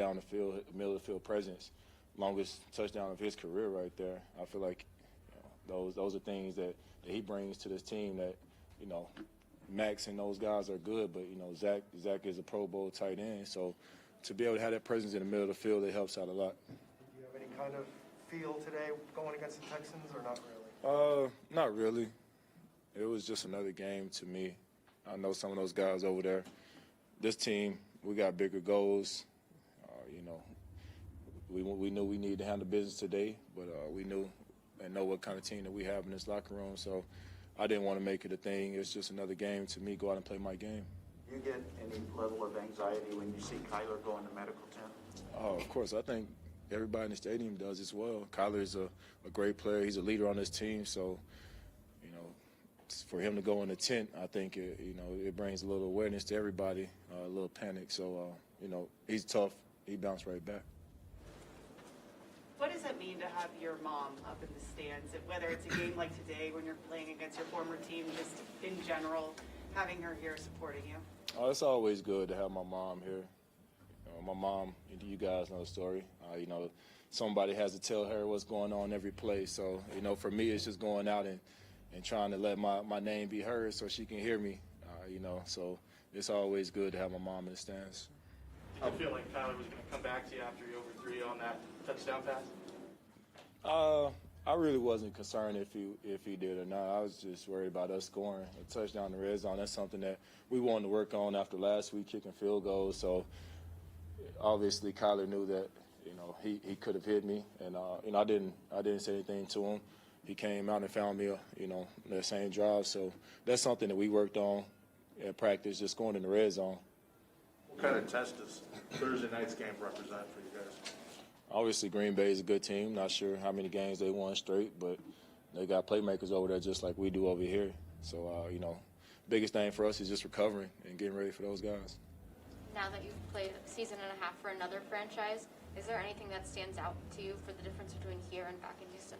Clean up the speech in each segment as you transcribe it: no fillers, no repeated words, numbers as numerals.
down the field, middle of the field presence, longest touchdown of his career right there. I feel like those are things that he brings to this team that, Max and those guys are good, but, Zach is a Pro Bowl tight end. So to be able to have that presence in the middle of the field, it helps out a lot. Do you have any kind of feel today going against the Texans or not really? Not really. It was just another game to me. I know some of those guys over there. This team, we got bigger goals. We knew we needed to handle business today, but we knew and know what kind of team that we have in this locker room. So I didn't want to make it a thing. It's just another game to me. Go out and play my game. Do you get any level of anxiety when you see Kyler go into medical tent? Oh, of course. I think everybody in the stadium does as well. Kyler is a great player. He's a leader on this team. So, for him to go in the tent, I think it brings a little awareness to everybody, a little panic. So, he's tough. He bounced right back. What does it mean to have your mom up in the stands, whether it's a game like today when you're playing against your former team, just in general, having her here supporting you? Oh, it's always good to have my mom here. My mom, you guys know the story. Somebody has to tell her what's going on every play. So, for me, it's just going out and trying to let my name be heard so she can hear me, So it's always good to have my mom in the stands. Did you feel like Kyler was going to come back to you after you overthrew on that touchdown pass? I really wasn't concerned if he did or not. I was just worried about us scoring a touchdown in the red zone. That's something that we wanted to work on after last week, kicking field goals. So obviously Kyler knew that he could have hit me, and I didn't say anything to him. He came out and found me, that same drive. So that's something that we worked on at practice, just going in the red zone. What kind of test does Thursday night's game represent for you guys? Obviously, Green Bay is a good team. Not sure how many games they won straight, but they got playmakers over there just like we do over here. So, biggest thing for us is just recovering and getting ready for those guys. Now that you've played a season and a half for another franchise, is there anything that stands out to you for the difference between here and back in Houston?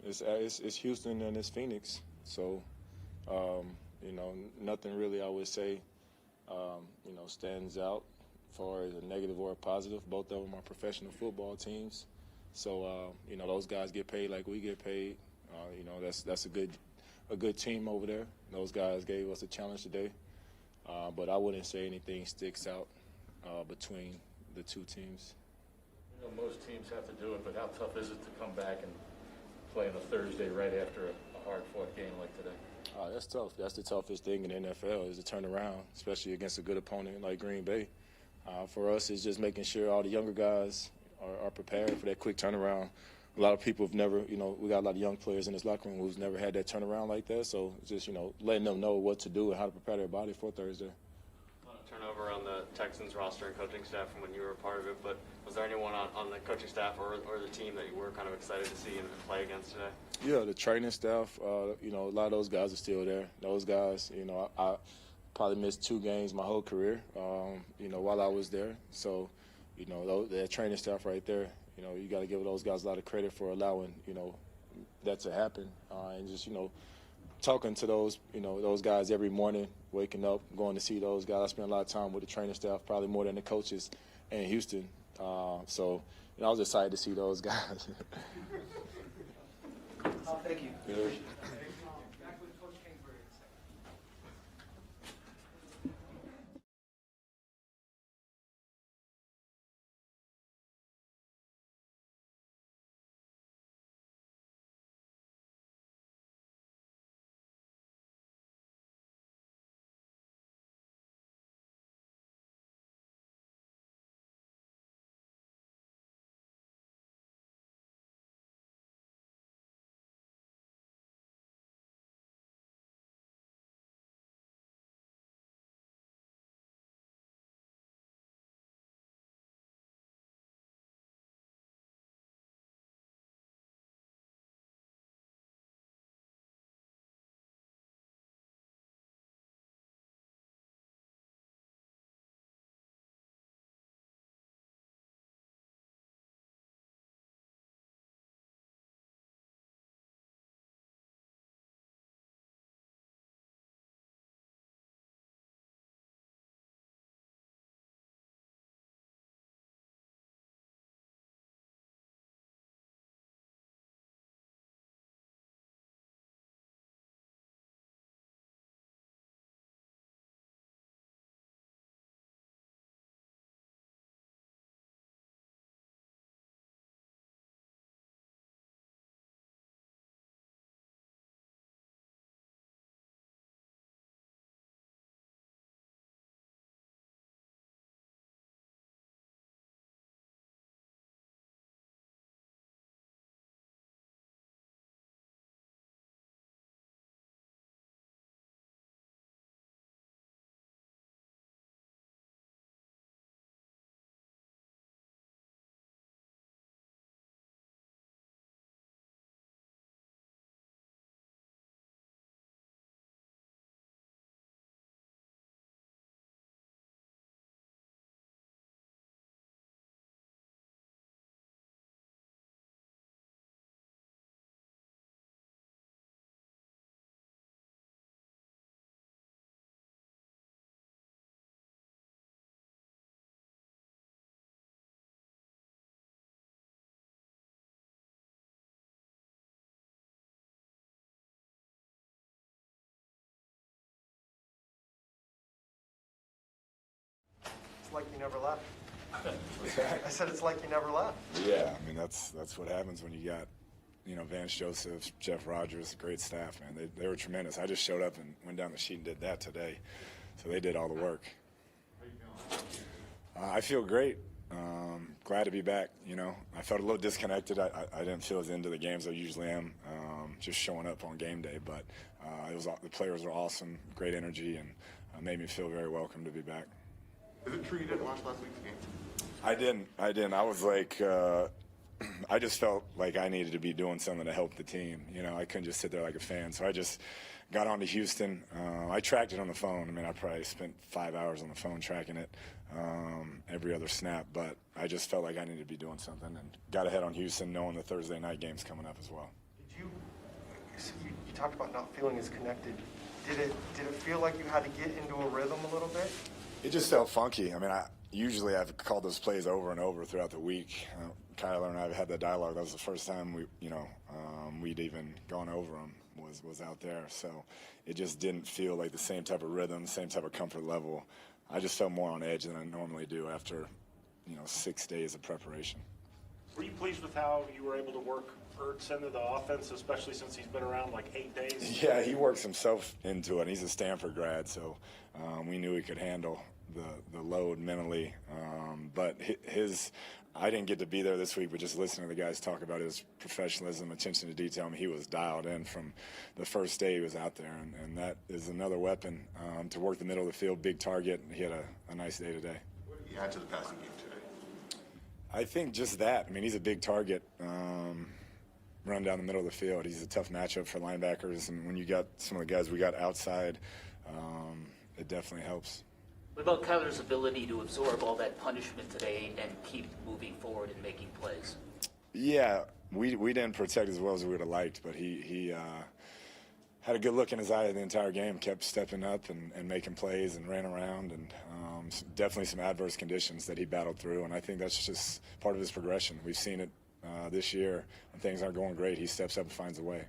It's Houston and it's Phoenix. So, nothing really I would say, stands out as far as a negative or a positive. Both of them are professional football teams. So, those guys get paid like we get paid. That's a good team over there. Those guys gave us a challenge today. But I wouldn't say anything sticks out between the two teams. Most teams have to do it, but how tough is it to come back and play on a Thursday right after a hard-fought game like today? That's tough. That's the toughest thing in the NFL is to turn around, especially against a good opponent like Green Bay. For us, it's just making sure all the younger guys are prepared for that quick turnaround. A lot of people have never, we got a lot of young players in this locker room who's never had that turnaround like that. So just, letting them know what to do and how to prepare their body for Thursday. Turnover on the Texans roster and coaching staff from when you were a part of it, but was there anyone on the coaching staff or the team that you were kind of excited to see and play against today? Yeah, the training staff, a lot of those guys are still there. Those guys, I probably missed 2 games my whole career, while I was there. So, that training staff right there, you got to give those guys a lot of credit for allowing, that to happen. And just, talking to those guys every morning, waking up, going to see those guys. I spent a lot of time with the training staff, probably more than the coaches in Houston. So, I was excited to see those guys. Thank you. Yeah. like you never left. I said it's like you never left. Yeah, I mean, that's what happens when you got, Vance Joseph, Jeff Rogers, great staff, man. They were tremendous. I just showed up and went down the sheet and did that today. So they did all the work. I feel great. Glad to be back, I felt a little disconnected. I didn't feel as into the games I usually am, just showing up on game day. But the players were awesome, great energy, and made me feel very welcome to be back. Is it true you didn't watch last week's game? I didn't. I was like, I just felt like I needed to be doing something to help the team. I couldn't just sit there like a fan. So I just got on to Houston. I tracked it on the phone. I mean, I probably spent 5 hours on the phone tracking it every other snap. But I just felt like I needed to be doing something and got ahead on Houston knowing the Thursday night game's coming up as well. Did you talked about not feeling as connected. Did it feel like you had to get into a rhythm a little bit? It just felt funky. I mean, usually I've called those plays over and over throughout the week. Kyler and I have had that dialogue. That was the first time we'd even gone over them was out there. So it just didn't feel like the same type of rhythm, same type of comfort level. I just felt more on edge than I normally do after 6 days of preparation. Were you pleased with how you were able to work Ertz into the offense, especially since he's been around like 8 days? Yeah, he works himself into it. He's a Stanford grad, so we knew he could handle the load mentally. But I didn't get to be there this week, but just listening to the guys talk about his professionalism, attention to detail, I mean, he was dialed in from the first day he was out there, and that is another weapon to work the middle of the field, big target. He had a nice day today. What did you add to the passing game today? I think just that. I mean, he's a big target. Run down the middle of the field. He's a tough matchup for linebackers, and when you got some of the guys we got outside, it definitely helps. What about Kyler's ability to absorb all that punishment today and keep moving forward and making plays? Yeah, we didn't protect as well as we would have liked, but he had a good look in his eye the entire game, kept stepping up and making plays and ran around, and definitely some adverse conditions that he battled through, and I think that's just part of his progression. We've seen it this year. When things aren't going great, he steps up and finds a way.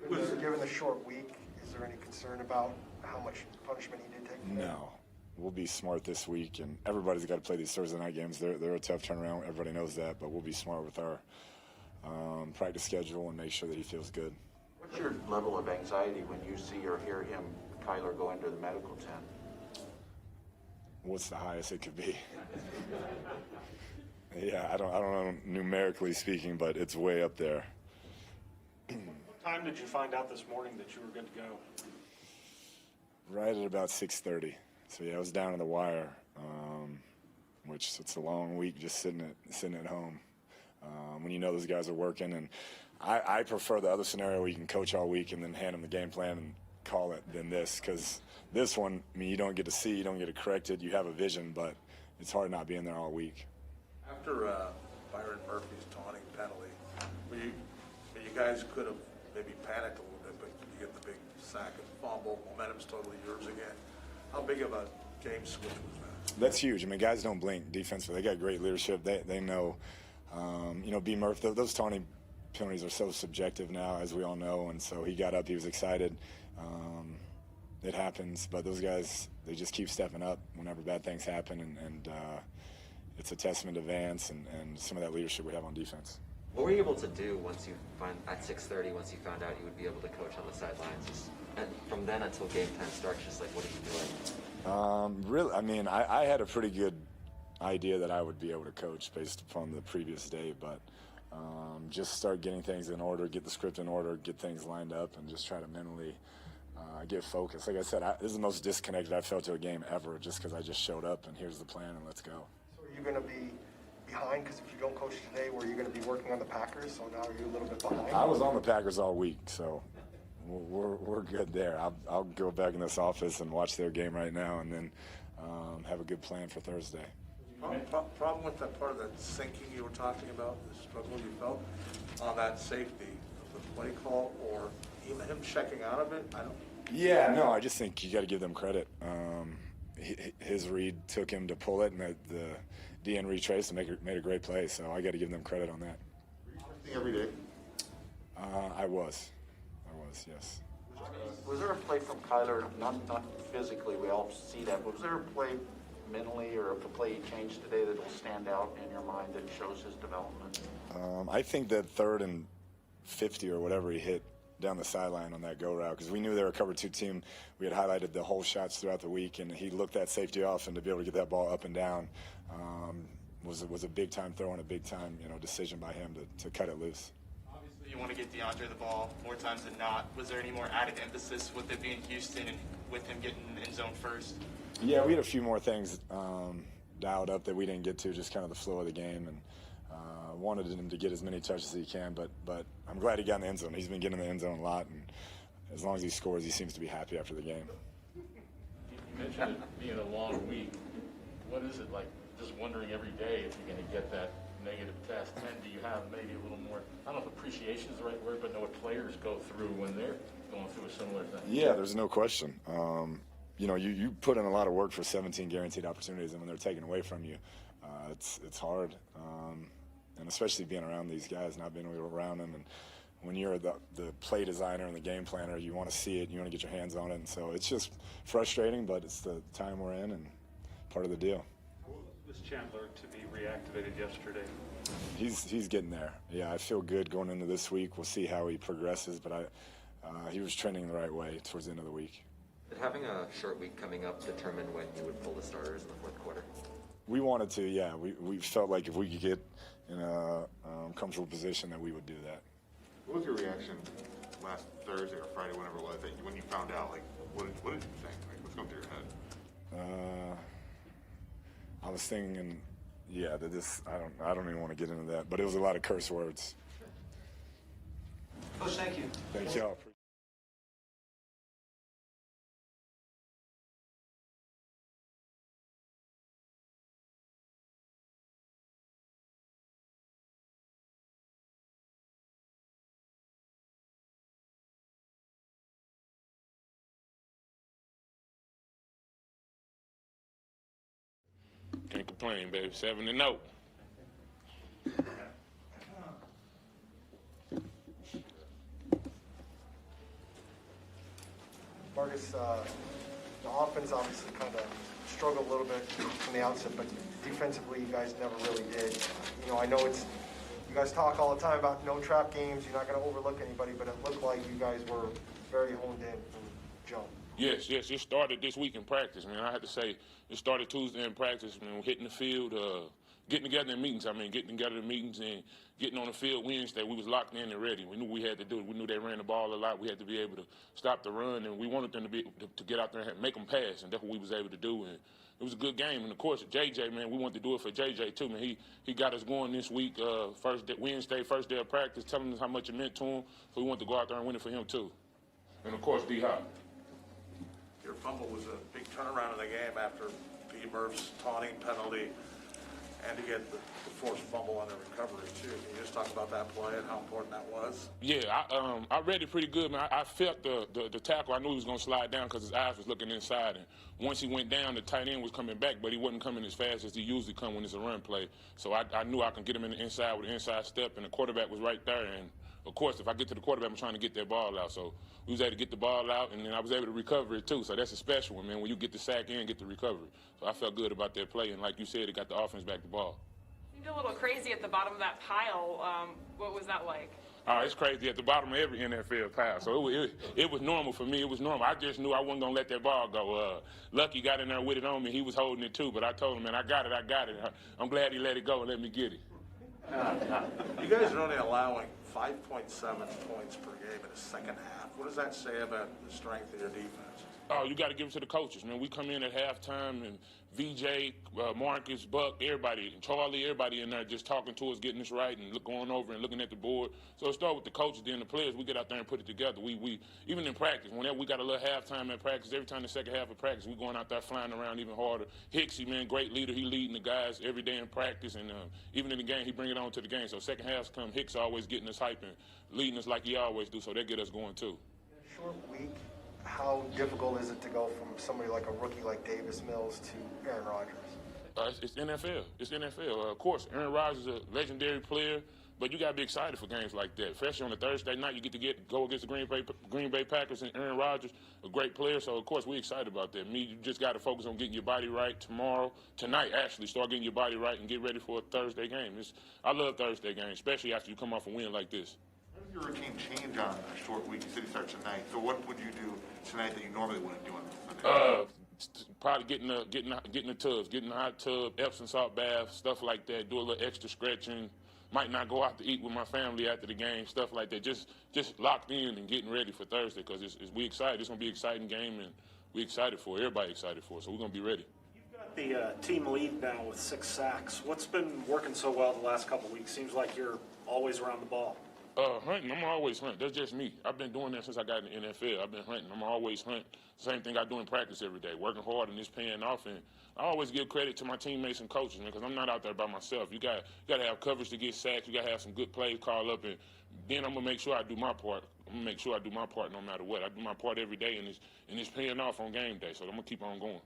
Given the short week, is there any concern about how much punishment he did take today? No. We'll be smart this week, and everybody's got to play these Thursday night games. They're a tough turnaround. Everybody knows that, but we'll be smart with our practice schedule and make sure that he feels good. What's your level of anxiety when you see or hear him, Kyler, go into the medical tent? What's the highest it could be? Yeah, I don't know numerically speaking, but it's way up there. What time did you find out this morning that you were good to go? Right at about 6:30. So yeah, I was down to the wire, which it's a long week just sitting at home. When you know those guys are working, and I prefer the other scenario where you can coach all week and then hand them the game plan and call it than this, because this one, I mean, you don't get to see, you don't get to correct it, you have a vision, but it's hard not being there all week. After Byron Murphy's taunting penalty, you guys could have maybe panicked a little bit, but you get the big sack and fumble. Momentum's totally yours again. How big of a game switch was that? That's huge. I mean, guys don't blink defensively. They got great leadership. They know, B. Murphy, those taunting penalties are so subjective now, as we all know, and so he got up, he was excited. It happens, but those guys, they just keep stepping up whenever bad things happen, and it's a testament to Vance and some of that leadership we have on defense. What were you able to do at 6:30 once you found out you would be able to coach on the sidelines? And from then until game time starts, just like what are you doing? Really, I mean, I had a pretty good idea that I would be able to coach based upon the previous day, but just start getting things in order, get the script in order, get things lined up, and just try to mentally get focused. Like I said, this is the most disconnected I've felt to a game ever, just because I just showed up and here's the plan and let's go. So are you going to be behind? Because if you don't coach today, were you going to be working on the Packers? So now you're a little bit behind? I was on the Packers all week, so we're good there. I'll go back in this office and watch their game right now and then have a good plan for Thursday. Problem with that part of that sinking you were talking about, the struggle you felt on that safety, the play call, or even him checking out of it? Yeah, no, I just think you got to give them credit. His read took him to pull it, and the DN retraced and made a great play. So I got to give them credit on that. Every day? I was, yes. Was there a play from Kyler, not physically, we all see that, but was there a play mentally, or if a play he changed today that will stand out in your mind that shows his development? I think that 3rd and 50 or whatever he hit down the sideline on that go route, because we knew they were a cover 2 team. We had highlighted the whole shots throughout the week, and he looked that safety off, and to be able to get that ball up and down was a big time throw and a big time decision by him to cut it loose. Obviously, you want to get DeAndre the ball more times than not. Was there any more added emphasis with it being Houston and with him getting in the end zone first? Yeah, we had a few more things dialed up that we didn't get to, just kind of the flow of the game, and wanted him to get as many touches as he can, but I'm glad he got in the end zone. He's been getting in the end zone a lot, and as long as he scores, he seems to be happy after the game. You mentioned it being a long week. What is it like, just wondering every day if you're going to get that negative test? And do you have maybe a little more, I don't know if appreciation is the right word, but know what players go through when they're going through a similar thing? Yeah, there's no question. You put in a lot of work for 17 guaranteed opportunities, and when they're taken away from you, it's hard. And especially being around these guys, not being around them. And when you're the play designer and the game planner, you want to see it, you want to get your hands on it. And so it's just frustrating, but it's the time we're in and part of the deal. How was Chandler to be reactivated yesterday? He's getting there. Yeah, I feel good going into this week. We'll see how he progresses, but he was trending the right way towards the end of the week. Did having a short week coming up determine when you would pull the starters in the fourth quarter? We wanted to, yeah. We felt like if we could get in a comfortable position that we would do that. What was your reaction last Thursday or Friday, whenever it was, when you found out? Like, what did you think? Like, what's going through your head? I was thinking, yeah, that this, I don't even want to get into that, but it was a lot of curse words. Coach, thank you. Thank y'all. Can't complain, baby. 7-0. Marcus, the offense obviously kind of struggled a little bit from the outset, but defensively, you guys never really did. I know you guys talk all the time about no trap games. You're not going to overlook anybody, but it looked like you guys were very honed in from jump. Yes, it started this week in practice, man. I had to say, it started Tuesday in practice, man, hitting the field, getting together in meetings. Getting together in meetings and getting on the field Wednesday. We was locked in and ready. We knew we had to do it. We knew they ran the ball a lot. We had to be able to stop the run, and we wanted them to get out there and make them pass, and that's what we was able to do. And it was a good game. And, of course, JJ, man, we wanted to do it for JJ, too, man. He got us going this week, Wednesday, first day of practice, telling us how much it meant to him. So we wanted to go out there and win it for him, too. And, of course, D-Hop. Your fumble was a big turnaround in the game after P. Murph's taunting penalty and to get the forced fumble on the recovery, too. Can you just talk about that play and how important that was? Yeah, I read it pretty good, man. I felt the tackle. I knew he was going to slide down because his eyes was looking inside. And once he went down, the tight end was coming back, but he wasn't coming as fast as he usually come when it's a run play. So I knew I can get him in the inside with an inside step, and the quarterback was right there. And, of course, if I get to the quarterback, I'm trying to get that ball out. So we was able to get the ball out, and then I was able to recover it, too. So that's a special one, man, when you get the sack and get the recovery. So I felt good about that play, and like you said, it got the offense back the ball. Seemed a little crazy at the bottom of that pile. What was that like? It's crazy at the bottom of every NFL pile. So it was normal for me. It was normal. I just knew I wasn't going to let that ball go. Lucky got in there with it on me. He was holding it, too. But I told him, man, I got it. I'm glad he let it go and let me get it. You guys are only allowing 5.7 points per game in the second half. What does that say about the strength of your defense? Oh, you got to give it to the coaches, man. We come in at halftime, and VJ, Marcus, Buck, everybody, Charlie, everybody in there just talking to us, getting us right, and going over and looking at the board. So it started with the coaches, then the players. We get out there and put it together. We even in practice, whenever we got a little halftime at practice, every time the second half of practice, we going out there flying around even harder. Hicksy, man, great leader. He leading the guys every day in practice, and even in the game, he bring it on to the game. So second half come, Hicks always getting us hype and leading us like he always do. So they get us going too. Short week. How difficult is it to go from somebody like a rookie like Davis Mills to Aaron Rodgers? It's NFL. It's NFL. Of course, Aaron Rodgers is a legendary player. But you got to be excited for games like that. Especially on a Thursday night, you get to go against the Green Bay Packers and Aaron Rodgers, a great player. So, of course, we're excited about that. You just got to focus on getting your body right tonight, actually. Start getting your body right and get ready for a Thursday game. I love Thursday games, especially after you come off a win like this. How does your routine change on a short week? You said you start tonight. So what would you do tonight that you normally wouldn't do on Sunday? Probably getting the tubs, getting the hot tub, Epsom salt bath, stuff like that. Do a little extra stretching. Might not go out to eat with my family after the game, stuff like that. Just locked in and getting ready for Thursday because we excited. It's gonna be an exciting game and we excited for it. Everybody excited for it, so we're gonna be ready. You've got the team lead now with 6 sacks. What's been working so well the last couple of weeks? Seems like you're always around the ball. Hunting, I'm always hunting. That's just me. I've been doing that since I got in the NFL. I've been hunting. I'm always hunting. Same thing I do in practice every day, working hard and it's paying off. And I always give credit to my teammates and coaches, man, because I'm not out there by myself. You got to have coverage to get sacks. You got to have some good plays called up, and then I'm gonna make sure I do my part. I'm gonna make sure I do my part no matter what. I do my part every day, and it's paying off on game day. So I'm gonna keep on going.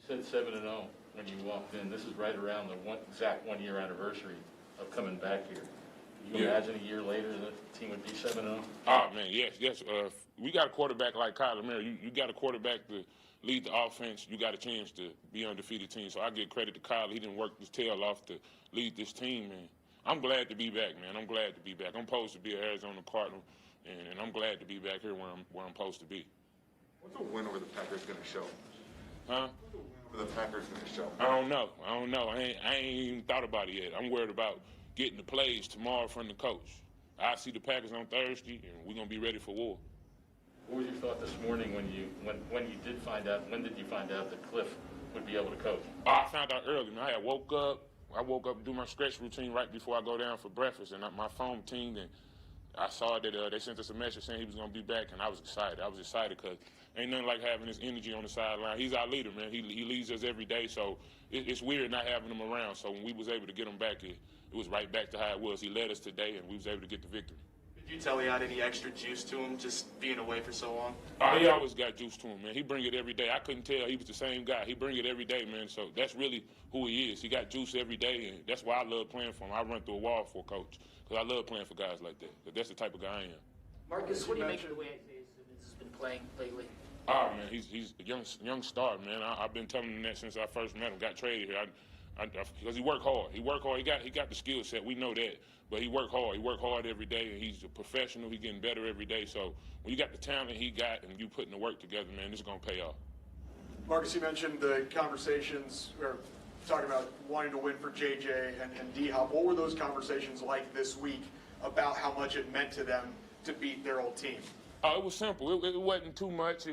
You said 7-0 when you walked in. This is right around the exact 1 year anniversary of coming back here. You imagine a year later the team would be 7-0? Oh, man, yes. We got a quarterback like Kyler Murray. You got a quarterback to lead the offense. You got a chance to be an undefeated team. So I give credit to Kyler. He didn't work his tail off to lead this team, and I'm glad to be back, man. I'm glad to be back. I'm supposed to be an Arizona Cardinal, and I'm glad to be back here where I'm supposed to be. What's a win over the Packers going to show? Huh? What's a win over the Packers going to show? I don't know. I ain't even thought about it yet. I'm worried about getting the plays tomorrow from the coach. I see the Packers on Thursday, and we're gonna be ready for war. What was your thought this morning when you did find out? When did you find out that Cliff would be able to coach? I found out early. Man, I woke up and do my stretch routine right before I go down for breakfast, and my phone pinged, and I saw that they sent us a message saying he was gonna be back, and I was excited. I was excited because ain't nothing like having his energy on the sideline. He's our leader, man. He leads us every day, so it's weird not having him around. So when we was able to get him back, it was right back to how it was. He led us today, and we was able to get the victory. Did you tell he had any extra juice to him just being away for so long? He always got juice to him, man. He bring it every day. I couldn't tell he was the same guy. He bring it every day, man. So that's really who he is. He got juice every day, and that's why I love playing for him. I run through a wall for a coach because I love playing for guys like that. That's the type of guy I am. Marcus, what do you make of the way Simmons has been playing lately? Oh, man, he's a young star, man. I've been telling him that since I first met him. Got traded here. Because he worked hard. He got the skill set. We know that. But he worked hard. He worked hard every day, and he's a professional. He's getting better every day. So when you got the talent he got and you putting the work together, man, this is going to pay off. Marcus, you mentioned the conversations, or talking about wanting to win for JJ and D-Hop. What were those conversations like this week about how much it meant to them to beat their old team? It was simple. It wasn't too much. We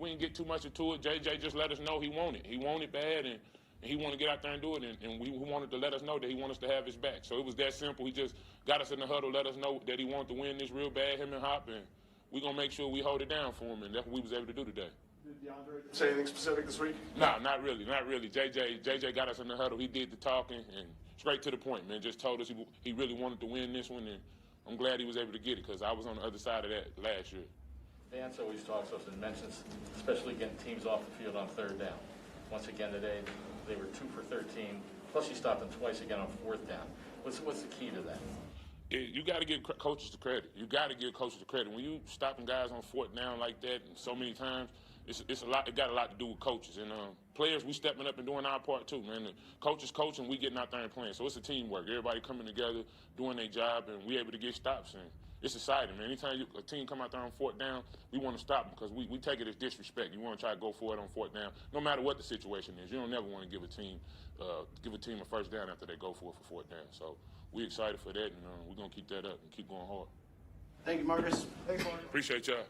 didn't get too much into it. JJ just let us know he wanted. He wanted bad, and he wanted to get out there and do it, and we wanted to let us know that he wanted us to have his back. So it was that simple. He just got us in the huddle, let us know that he wanted to win this real bad, him and Hop, and we're going to make sure we hold it down for him, and that's what we was able to do today. Did DeAndre say anything specific this week? No, not really. JJ got us in the huddle. He did the talking, and straight to the point, man. Just told us he really wanted to win this one, and I'm glad he was able to get it because I was on the other side of that last year. Vance always talks to us and mentions, especially getting teams off the field on third down. Once again today, they were 2 for 13. Plus, you stopped them twice again on fourth down. What's the key to that? You got to give coaches the credit. You got to give coaches the credit. When you stopping guys on fourth down like that and so many times, it's a lot. It got a lot to do with coaches and players. We stepping up and doing our part too, man. The coaches coaching, we getting out there and playing. So it's a teamwork. Everybody coming together, doing their job, and we able to get stops. And it's exciting, man. Anytime a team come out there on fourth down, we want to stop them because we take it as disrespect. You want to try to go for it on fourth down, no matter what the situation is. You don't never want to give a team a first down after they go for it for fourth down. So we excited for that, and we're gonna keep that up and keep going hard. Thank you, Marcus. Thanks, Marcus. Appreciate y'all.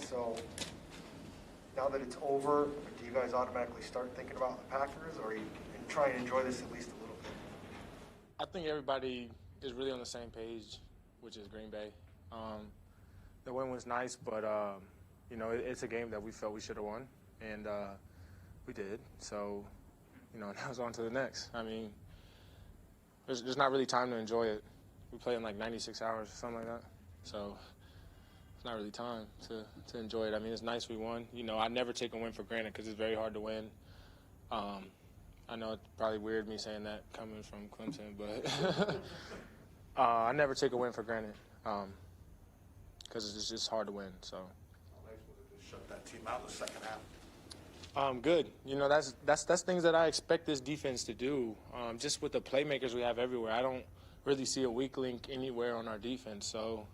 So now that it's over, do you guys automatically start thinking about the Packers, or are you trying to enjoy this at least a little bit? I think everybody is really on the same page, which is Green Bay. The win was nice, but it's a game that we felt we should have won, and we did. So, now it's on to the next. I mean, there's not really time to enjoy it. We play in like 96 hours or something like that. So it's not really time to enjoy it. I mean, it's nice we won. I never take a win for granted because it's very hard to win. I know it's probably weird me saying that coming from Clemson, but I never take a win for granted because it's just hard to win. So. How nice was it to shut that team out in the second half? Good. That's things that I expect this defense to do. Just with the playmakers we have everywhere, I don't really see a weak link anywhere on our defense. So,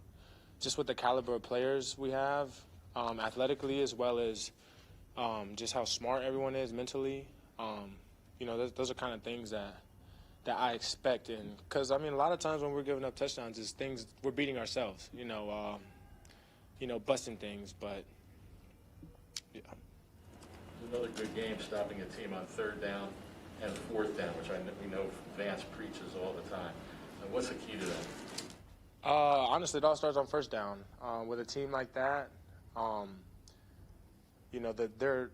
just with the caliber of players we have, athletically as well as just how smart everyone is mentally, those are kind of things that I expect. And because a lot of times when we're giving up touchdowns, is things we're beating ourselves. Busting things, but yeah. Another good game stopping a team on third down and fourth down, which we know Vance preaches all the time. And what's the key to that? Honestly, it all starts on first down. With a team like that, their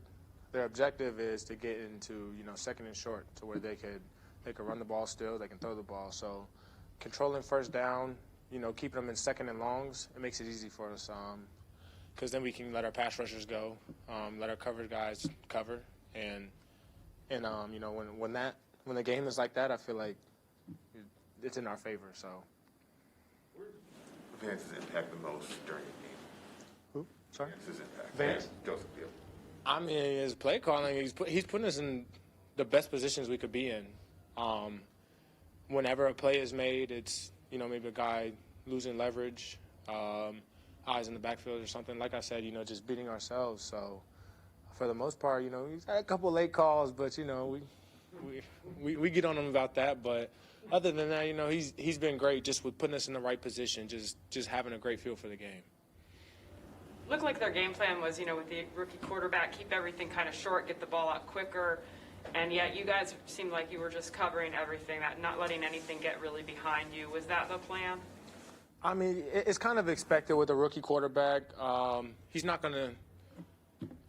objective is to get into second and short to where they could run the ball still, they can throw the ball. So controlling first down, keeping them in second and longs, it makes it easy for us. Because then we can let our pass rushers go, let our covered guys cover, and when the game is like that, I feel like it's in our favor. So. Where did Vance's impact the most during the game? Who? Sorry. Vance's impact. Vance. Joseph Field. His play calling, he's putting us in the best positions we could be in. Whenever a play is made, it's maybe a guy losing leverage. Eyes in the backfield or something. Like I said, just beating ourselves. So for the most part, he's had a couple late calls, but we get on him about that. But other than that, he's been great just with putting us in the right position, just having a great feel for the game. Looked like their game plan was, with the rookie quarterback, keep everything kind of short, get the ball out quicker, and yet you guys seemed like you were just covering everything, not letting anything get really behind you. Was that the plan? It's kind of expected with a rookie quarterback. He's not going to,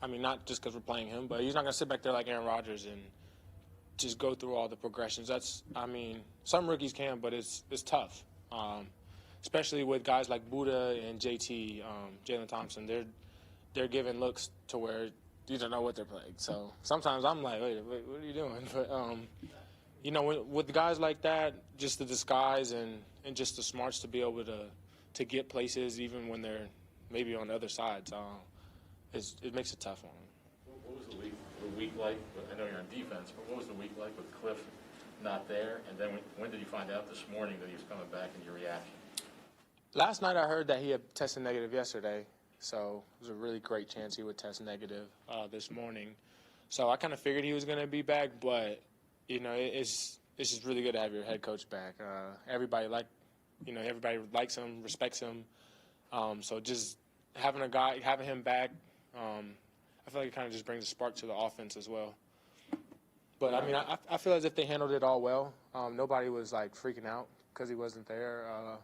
not just because we're playing him, but he's not going to sit back there like Aaron Rodgers and just go through all the progressions. Some rookies can, but it's tough, especially with guys like Buddha and JT, Jalen Thompson. They're giving looks to where you don't know what they're playing. So sometimes I'm like, wait, what are you doing? But, with guys like that, just the disguise and just the smarts to be able to get places even when they're maybe on the other sides, it makes it tough on them. What was the week like? I know you're on defense, but what was the week like with Cliff not there? And then when did you find out this morning that he was coming back, and your reaction? Last night I heard that he had tested negative yesterday, so it was a really great chance he would test negative this morning. So I kind of figured he was going to be back, but it's just really good to have your head coach back. Everybody likes him, respects him. So just having him back, I feel like it kind of just brings a spark to the offense as well. But I feel as if they handled it all well. Nobody was like freaking out because he wasn't there. I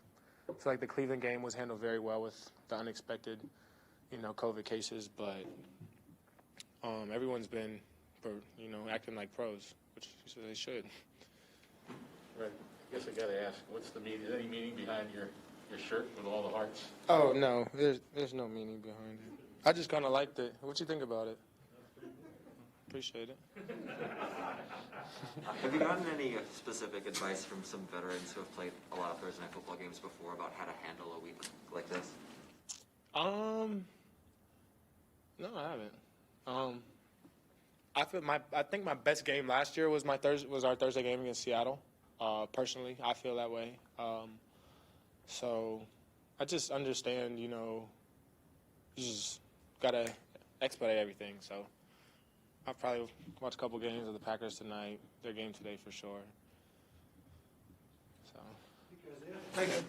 feel like the Cleveland game was handled very well with the unexpected, COVID cases. But everyone's been, acting like pros, which they should. Right. I guess I got to ask, what's the meaning? Is there any meaning behind your shirt with all the hearts? Oh, no. There's no meaning behind it. I just kind of liked it. What you think about it? Appreciate it. Have you gotten any specific advice from some veterans who have played a lot of Thursday night football games before about how to handle a week like this? No, I haven't. I think my best game last year was our Thursday game against Seattle. Personally, I feel that way. So I just understand, you just gotta expedite everything. So I'll probably watch a couple games of the Packers tonight. Their game today for sure. So. Thank you.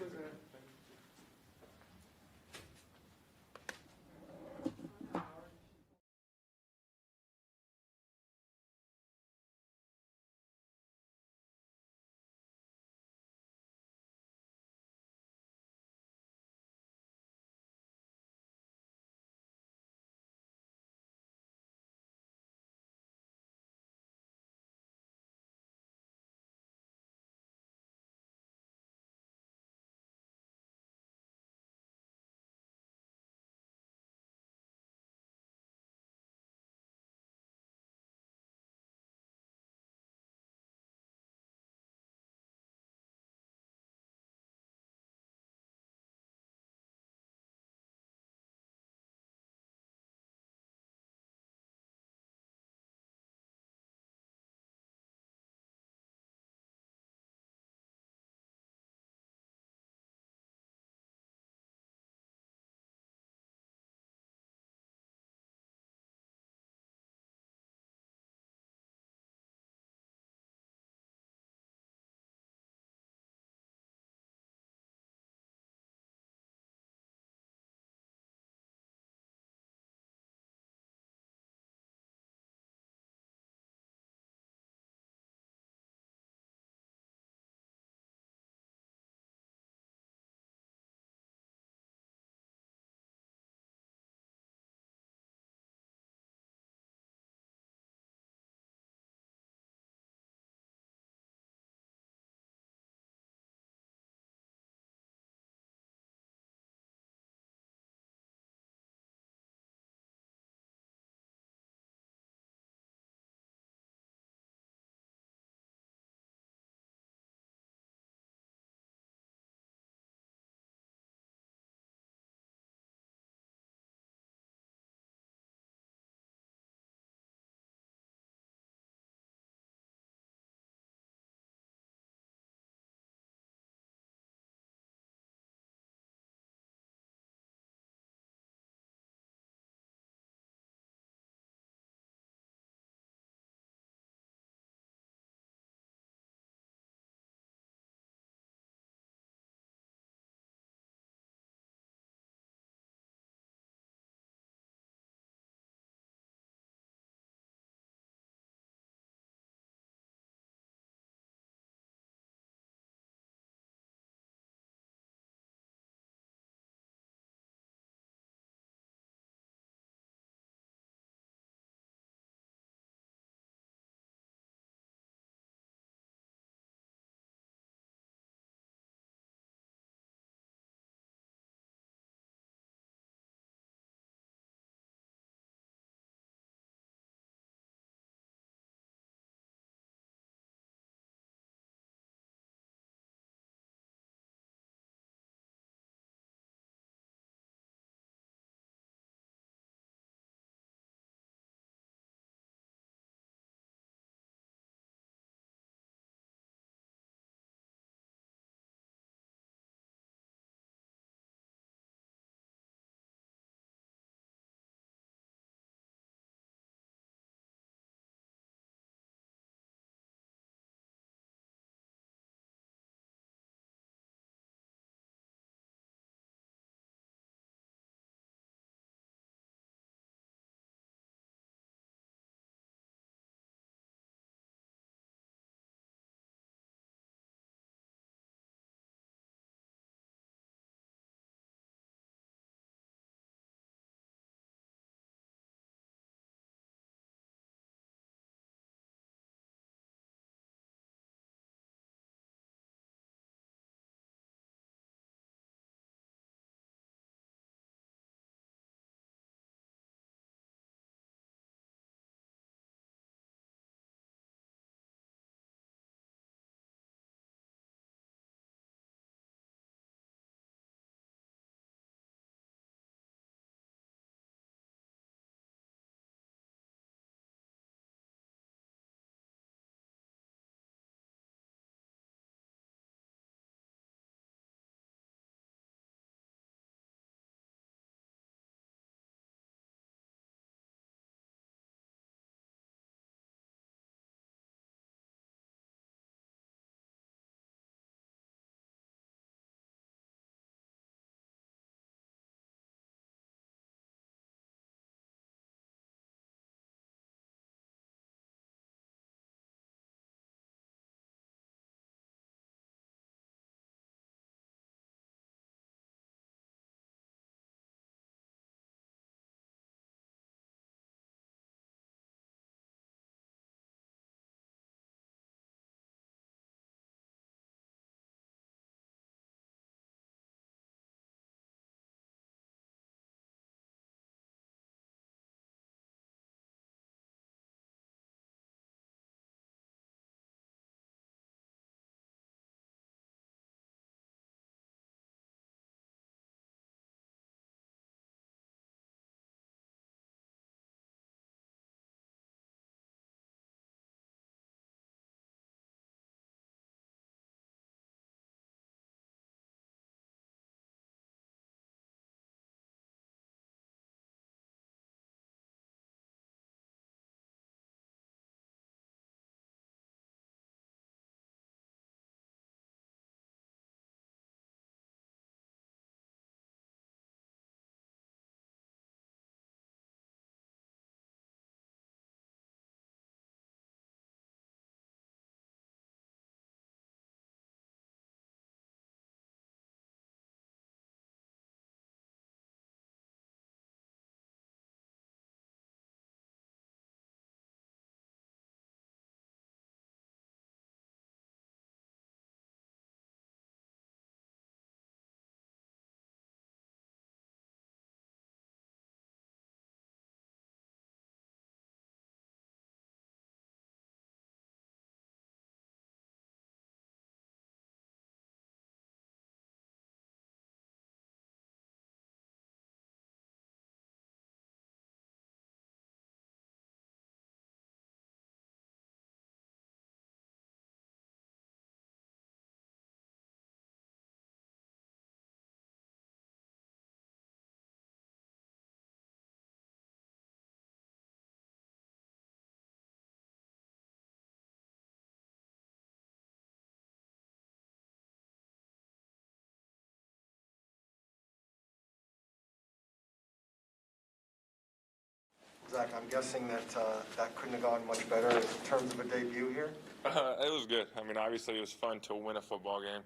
Zach, I'm guessing that that couldn't have gone much better in terms of a debut here. It was good. I mean, obviously it was fun to win a football game,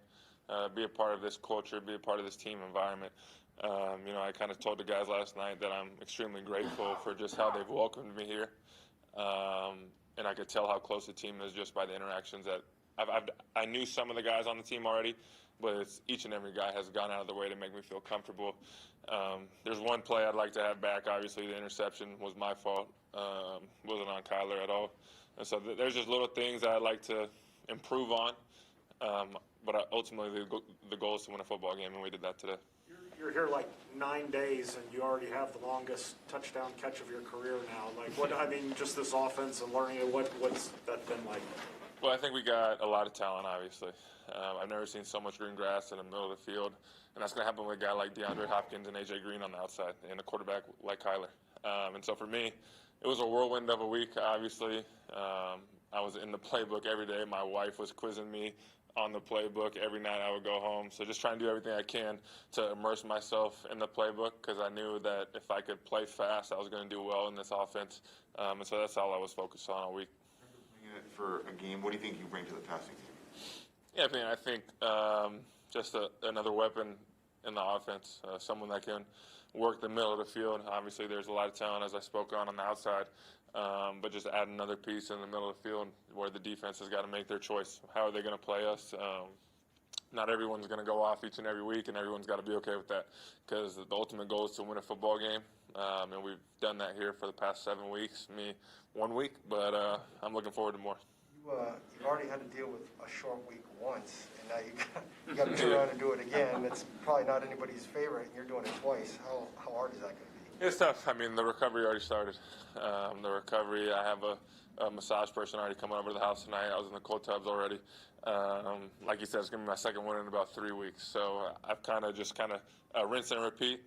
be a part of this culture, be a part of this team environment. I kind of told the guys last night that I'm extremely grateful for just how they've welcomed me here. And I could tell how close the team is just by the interactions that I knew some of the guys on the team already, but each and every guy has gone out of the way to make me feel comfortable. There's one play I'd like to have back. Obviously, the interception was my fault. Wasn't on Kyler at all. And so there's just little things that I'd like to improve on. But ultimately, the goal is to win a football game, and we did that today. You're here like 9 days, and you already have the longest touchdown catch of your career now. Like, what? I mean, just this offense and learning it. What's that been like? Well, I think we got a lot of talent, obviously. I've never seen so much green grass in the middle of the field, and that's going to happen with a guy like DeAndre Hopkins and A.J. Green on the outside, and a quarterback like Kyler. And so for me, it was a whirlwind of a week, obviously. I was in the playbook every day. My wife was quizzing me on the playbook every night I would go home. So just trying to do everything I can to immerse myself in the playbook, because I knew that if I could play fast, I was going to do well in this offense. And so that's all I was focused on all week. For a game, what do you think you bring to the passing game? Yeah, I think just another weapon in the offense, someone that can work the middle of the field. Obviously, there's a lot of talent, as I spoke on the outside, but just add another piece in the middle of the field where the defense has got to make their choice. How are they going to play us? Not everyone's going to go off each and every week, and everyone's got to be okay with that, because the ultimate goal is to win a football game, and we've done that here for the past 7 weeks. Me, 1 week, but I'm looking forward to more. You've already had to deal with a short week once, and now you got to turn around and do it again. It's probably not anybody's favorite, and you're doing it twice. How hard is that going to be? It's tough. I mean, the recovery already started. I have a massage person already coming over to the house tonight. I was in the cold tubs already. Like you said, it's going to be my second one in about 3 weeks. So I've kind of rinse and repeat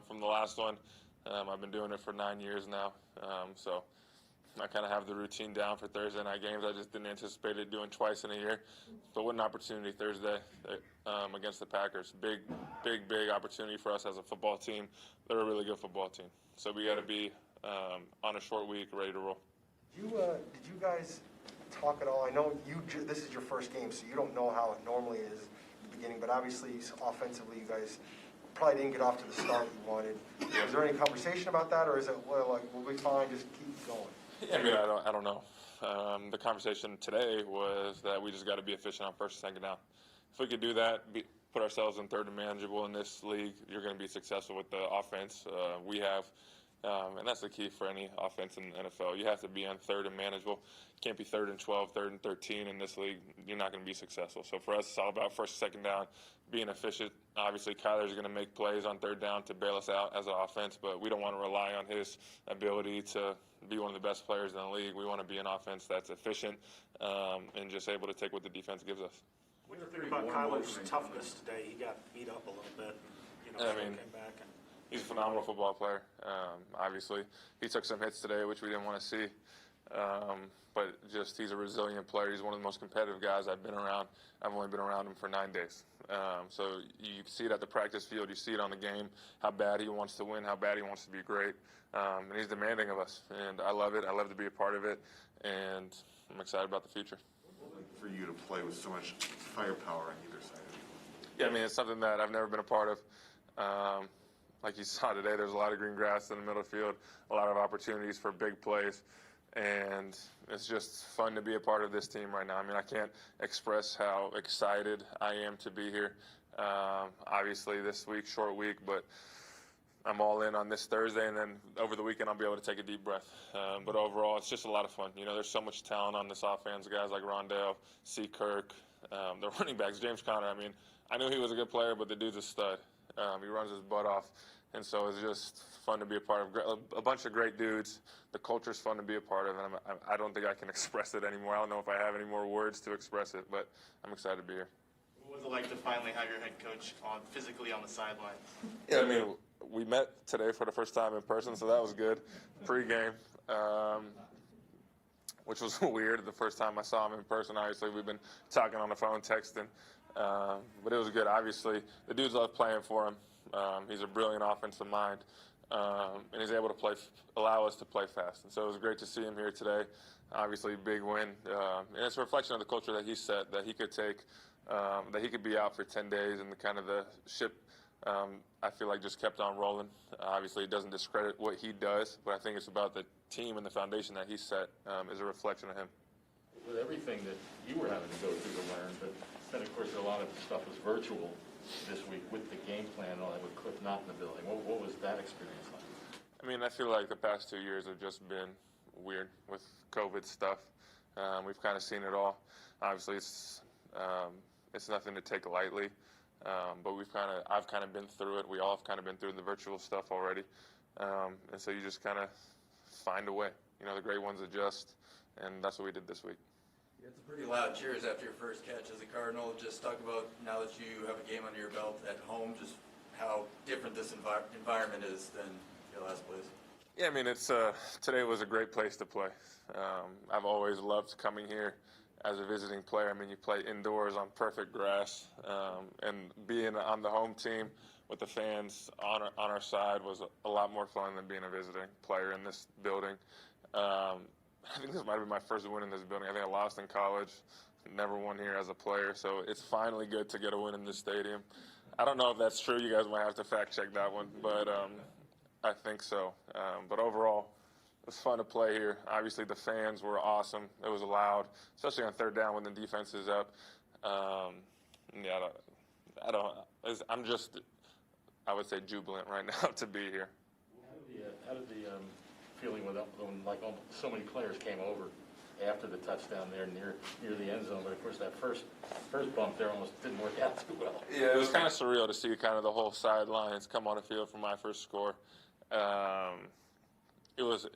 from the last one. I've been doing it for 9 years now. So I kind of have the routine down for Thursday night games. I just didn't anticipate it doing twice in a year. But what an opportunity Thursday against the Packers. Big opportunity for us as a football team. They're a really good football team. So we got to be on a short week, ready to roll. Did you guys talk at all? I know this is your first game, so you don't know how it normally is at the beginning, but obviously offensively you guys probably didn't get off to the start you wanted. Was there any conversation about that, or is it, well, we'll be fine, just keep going? I mean, I don't know. The conversation today was that we just got to be efficient on first and second down. If we could do that, put ourselves in third and manageable in this league, you're going to be successful with the offense we have. And that's the key for any offense in the NFL. You have to be on third and manageable. You can't be 3rd and 12, 3rd and 13 in this league. You're not going to be successful. So for us, it's all about first and second down, being efficient. Obviously, Kyler's going to make plays on third down to bail us out as an offense, but we don't want to rely on his ability to be one of the best players in the league. We want to be an offense that's efficient and just able to take what the defense gives us. What do you think about Kyler's toughness today? He got beat up a little bit. Came back. He's a phenomenal football player. Obviously, he took some hits today, which we didn't want to see. But he's a resilient player. He's one of the most competitive guys I've been around. I've only been around him for 9 days. So you see it at the practice field. You see it on the game, how bad he wants to win, how bad he wants to be great. And he's demanding of us. And I love it. I love to be a part of it. And I'm excited about the future. For you to play with so much firepower on either side of you. Yeah, I mean, it's something that I've never been a part of. Like you saw today, there's a lot of green grass in the middle of the field, a lot of opportunities for big plays, and it's just fun to be a part of this team right now. I mean, I can't express how excited I am to be here. Obviously, this week, short week, but I'm all in on this Thursday, and then over the weekend I'll be able to take a deep breath. But overall, it's just a lot of fun. There's so much talent on this offense, guys like Rondell, C. Kirk, the running backs, James Conner. I mean, I knew he was a good player, but the dude's a stud. He runs his butt off, and so it's just fun to be a part of. A bunch of great dudes. The culture's fun to be a part of, and I don't think I can express it anymore. I don't know if I have any more words to express it, but I'm excited to be here. What was it like to finally have your head coach physically on the sideline? Yeah, I mean, we met today for the first time in person, so that was good. Pre-game, which was weird. The first time I saw him in person, obviously, we've been talking on the phone, texting. But it was good. Obviously, the dudes love playing for him. He's a brilliant offensive mind. and he's able to allow us to play fast. And so it was great to see him here today. Obviously, big win, and it's a reflection of the culture that he set, that he could take, that he could be out for 10 days, and the ship, I feel like, just kept on rolling. Obviously, it doesn't discredit what he does, but I think it's about the team and the foundation that he set is a reflection of him. With everything that you were having to go through to learn, but then, of course, a lot of stuff was virtual this week with the game plan and all that, with Cliff not in the building. What was that experience like? I mean, I feel like the past 2 years have just been weird with COVID stuff. We've kind of seen it all. Obviously, it's nothing to take lightly, but I've kind of been through it. We all have kind of been through the virtual stuff already, and so you just kind of find a way. The great ones adjust, and that's what we did this week. You had some pretty loud cheers after your first catch as a Cardinal. Just talk about, now that you have a game under your belt at home, just how different this environment is than your last place. Yeah, I mean, today was a great place to play. I've always loved coming here as a visiting player. I mean, you play indoors on perfect grass, and being on the home team with the fans on our side was a lot more fun than being a visiting player in this building. I think this might have been my first win in this building. I think I lost in college, never won here as a player, so it's finally good to get a win in this stadium. I don't know if that's true. You guys might have to fact check that one, but I think so. But overall, it was fun to play here. Obviously, the fans were awesome. It was loud, especially on third down when the defense is up. I'm just, I would say, jubilant right now to be here. How did the feeling when so many players came over after the touchdown there near the end zone, but of course that first bump there almost didn't work out too well. Yeah, it was kind of surreal to see kind of the whole sidelines come on the field for my first score. It was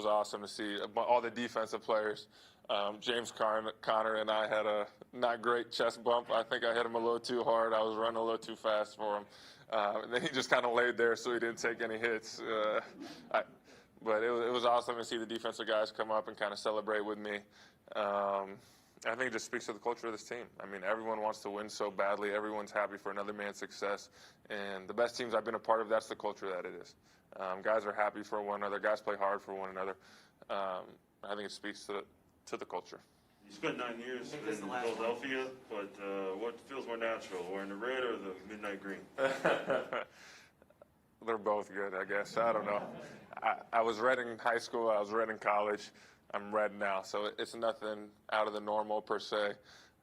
awesome to see all the defensive players. James Conner and I had a not great chest bump. I think I hit him a little too hard. I was running a little too fast for him. And then he just kind of laid there so he didn't take any hits. But it was awesome to see the defensive guys come up and kind of celebrate with me. I think it just speaks to the culture of this team. I mean, everyone wants to win so badly. Everyone's happy for another man's success. And the best teams I've been a part of, that's the culture that it is. Guys are happy for one another. Guys play hard for one another. I think it speaks to the culture. You spent 9 years in Philadelphia, but what feels more natural, wearing the red or the midnight green? They're both good, I guess. I don't know. I was red in high school. I was red in college. I'm red now, so it's nothing out of the normal per se.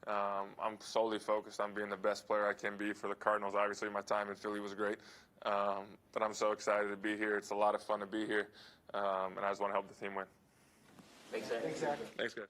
I'm solely focused on being the best player I can be for the Cardinals. Obviously, my time in Philly was great, but I'm so excited to be here. It's a lot of fun to be here, and I just want to help the team win. Thanks, Zach. Thanks, guys.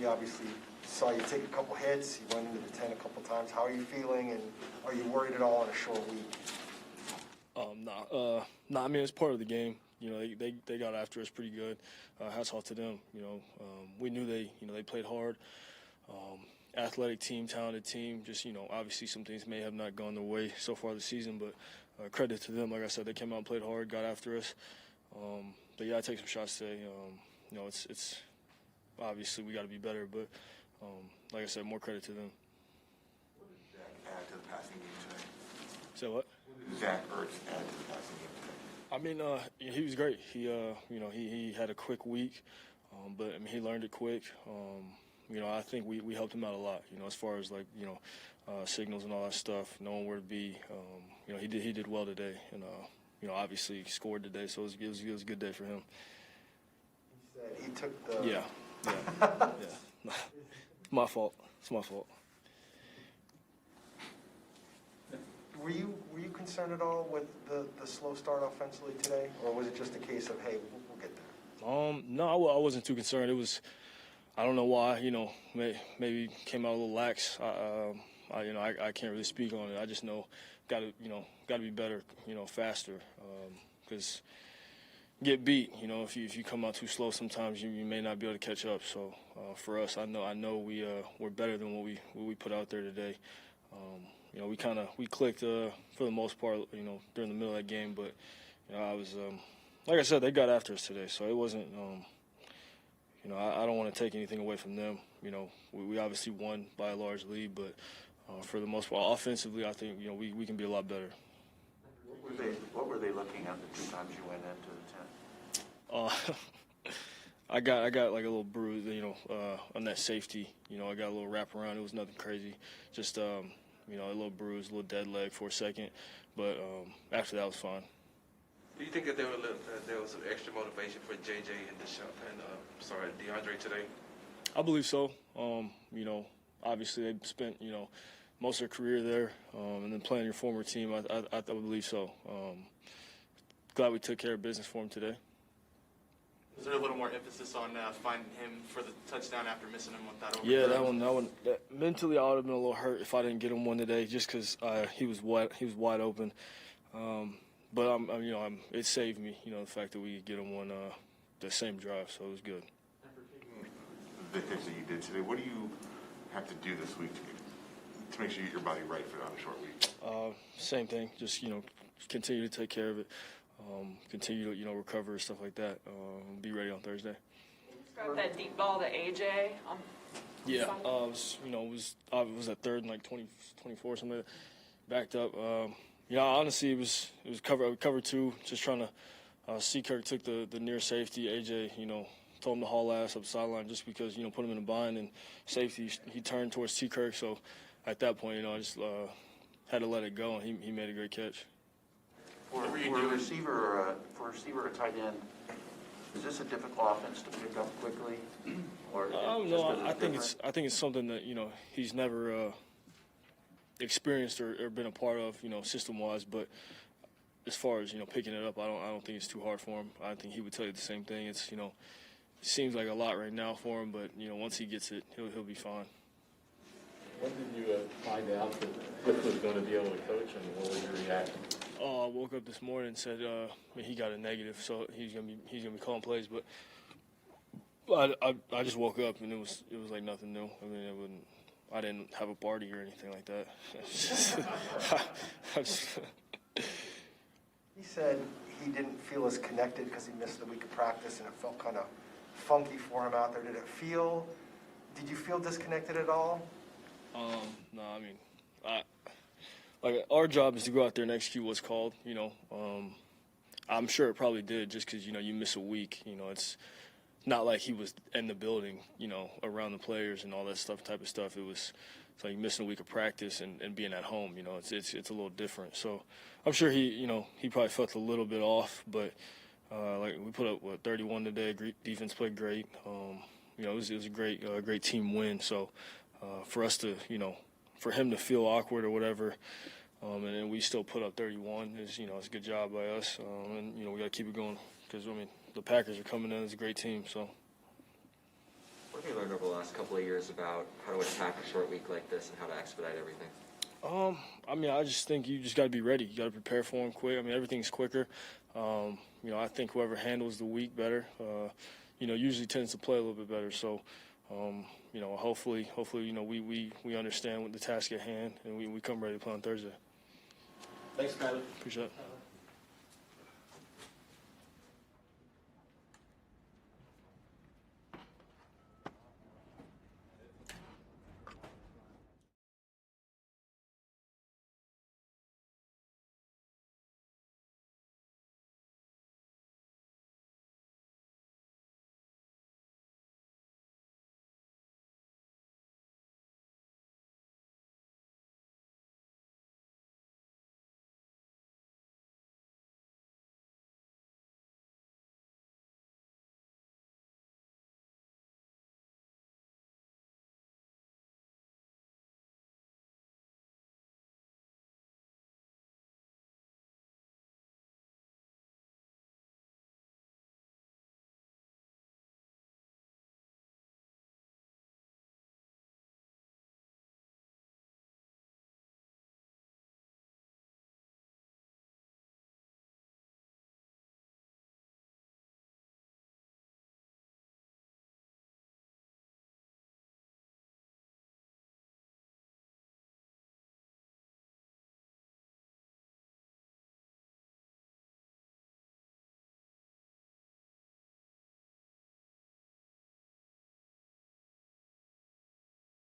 we obviously saw you take a couple hits. You went into the 10 a couple times. How are you feeling, and are you worried at all on a short week? Nah. I mean, it's part of the game. You know, they got after us pretty good. Hats off to them. You know, we knew they played hard. Athletic team, talented team. Just, you know, obviously some things may have not gone their way so far this season, but credit to them. Like I said, they came out and played hard, got after us. But yeah, I take some shots today. You know, it's obviously we got to be better, but like I said, more credit to them. What did Zach add to the passing game today? So what? What did Zach Ertz add to the passing game today? I mean, he was great. You know, he had a quick week, but I mean, he learned it quick. You know, I think we helped him out a lot. You know, as far as like, you know, signals and all that stuff, knowing where to be. You know, he did well today, and you know, obviously he scored today, so it was a good day for him. He said he took the. Yeah. My fault. It's my fault. Were you concerned at all with the slow start offensively today, or was it just a case of, hey, we'll get there? No, I wasn't too concerned. It was, I don't know why. You know, maybe came out a little lax. I can't really speak on it. I just know got to be better. You know, faster, because get beat. You know, if you come out too slow, sometimes you may not be able to catch up. So for us, I know we're better than what we put out there today. You know, we clicked for the most part, you know, during the middle of that game. But, you know, I was, like I said, they got after us today. So it wasn't, you know, I don't want to take anything away from them. You know, we obviously won by a large lead. But for the most part, offensively, I think, you know, we can be a lot better. What were they looking at the 2 times you went into the 10? I got like a little bruise, you know, on that safety. You know, I got a little wrap around. It was nothing crazy. Just, you know, a little bruise, a little dead leg for a second. But after that, was fine. Do you think that there was some extra motivation for JJ and DeAndre today? I believe so. You know, obviously they spent, you know, most of their career there, and then playing your former team. I believe so. Glad we took care of business for him today. Was there a little more emphasis on finding him for the touchdown after missing him with that overthrow? Yeah, that one. Mentally, I would have been a little hurt if I didn't get him one today, just because he was wide open. But it saved me, you know, the fact that we could get him one the same drive, so it was good. The things that you did today, what do you have to do this week to make sure you get your body right for on a short week? Same thing. Just, you know, continue to take care of it. Continue to, you know, recover, stuff like that. Be ready on Thursday. Got that deep ball to AJ. Yeah, it was at third and like 24 something like that. Backed up. You know, honestly, it was cover 2. Just trying to. Seakirk took the near safety. AJ, you know, told him to haul ass up the sideline just because, you know, put him in a bind, and safety, he turned towards Seakirk. So at that point, you know, I just had to let it go, and he made a great catch. For a receiver or tight end, is this a difficult offense to pick up quickly? Or no, I think it's something that, you know, he's never experienced or been a part of, you know, system-wise. But as far as, you know, picking it up, I don't think it's too hard for him. I think he would tell you the same thing. It's, you know, it seems like a lot right now for him, but, you know, once he gets it, he'll be fine. When did you find out that Cliff was going to be able to coach, and what was your reaction? I woke up this morning and said he got a negative, so he's gonna be calling plays. But I just woke up and it was like nothing new. I mean, I didn't have a party or anything like that. He said he didn't feel as connected because he missed the week of practice and it felt kind of funky for him out there. Did you feel disconnected at all? No, I mean, like, our job is to go out there and execute what's called, you know. I'm sure it probably did just because, you know, you miss a week. You know, it's not like he was in the building, you know, around the players and all that type of stuff. It's like missing a week of practice and being at home, you know. It's a little different. So I'm sure he probably felt a little bit off. But, like, we put up, 31 today. Defense played great. You know, it was a great team win. So for us to, you know, for him to feel awkward or whatever, and then we still put up 31 is, you know, it's a good job by us. And, you know, we got to keep it going because, I mean, the Packers are coming in as a great team. So What have you learned over the last couple of years about how to attack a short week like this and how to expedite everything? I mean, I just think you just got to be ready. You got to prepare for them quick. I mean, everything's quicker. You know, I think whoever handles the week better, you know, usually tends to play a little bit better. So, you know, hopefully, you know, we understand what the task at hand and we come ready to play on Thursday. Thanks, Kyler. Appreciate it.